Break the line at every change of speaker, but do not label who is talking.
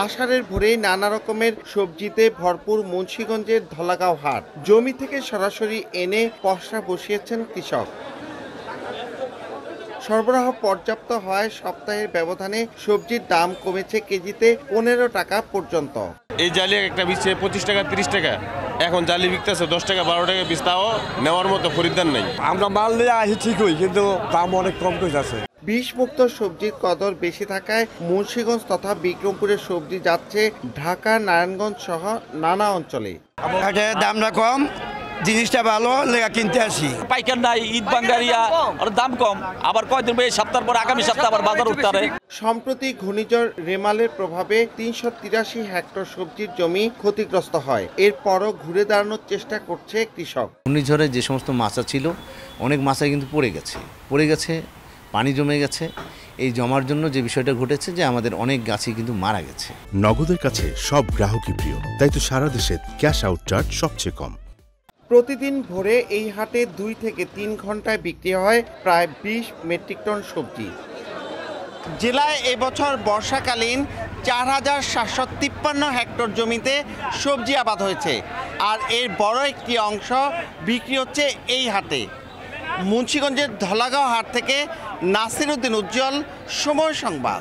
আষাঢ়ের ভোরেই নানা রকমের সবজিতে ভরপুর মুন্সিগঞ্জের ধলাগাঁও হাট। জমি থেকে সরাসরি এনে পসরা বসিয়েছেন কৃষক। সরবরাহ পর্যাপ্ত হয় সপ্তাহের ব্যবধানে সবজির দাম কমেছে কেজিতে 15 টাকা পর্যন্ত।
এই জালি একটা বিচে 25 টাকা 30 টাকা, এখন জালি বিকতেছে 10 টাকা 12 টাকা পিস, তাও নেওয়ার মতো খরিদ্দার নেই।
আমরা মাল নিয়ে আসি ঠিকই, কিন্তু দাম অনেক কম করে আছে।
বিষমুক্ত সবজির কদর বেশি থাকায় মুন্সিগঞ্জ তথা বিক্রমপুরের সবজি যাচ্ছে ঢাকা, নারায়ণগঞ্জ সহ নানা অঞ্চলে।
দামটা কম, জিনিসটা ভালো লেগা কিনতে আসি।
পাইকার নাই, ঈদ বাঙ্গারিয়া আর দাম কম, আবার কয়দিন এই সপ্তাহ পর আগামী সপ্তাহ আবার বাজার উঠতে পারে।
সম্প্রতি ঘূর্ণিঝড় রেমালের প্রভাবে 383 হেক্টর সবজির জমি ক্ষতিগ্রস্ত হয়। এরপরও ঘুরে দাঁড়ানোর চেষ্টা করছে কৃষক।
ঘূর্ণিঝড়ে যে সমস্ত মাছা ছিল, অনেক মাছা কিন্তু পড়ে গেছে, পানি জমে গেছে। এই জমার জন্য যে বিষয়টা ঘটেছে যে আমাদের অনেক গাছই কিন্তু মারা গেছে।
নগদের কাছে সব গ্রাহকই প্রিয়, তাই তো সারা দেশে ক্যাশ আউট চার্জ সবচেয়ে কম।
প্রতিদিন ভোরে এই হাটে 2 থেকে 3 ঘন্টায় বিক্রি হয় প্রায় 20 মেট্রিক টন সবজি। জেলায় এবছর বর্ষাকালীন 4753 হেক্টর জমিতে সবজি আবাদ হয়েছে, আর এর বড় একটি অংশ বিক্রি হচ্ছে এই হাটে। মুন্সিগঞ্জের ধলাগাঁও হাট থেকে নাসির উদ্দিন উজ্জ্বল, সময় সংবাদ।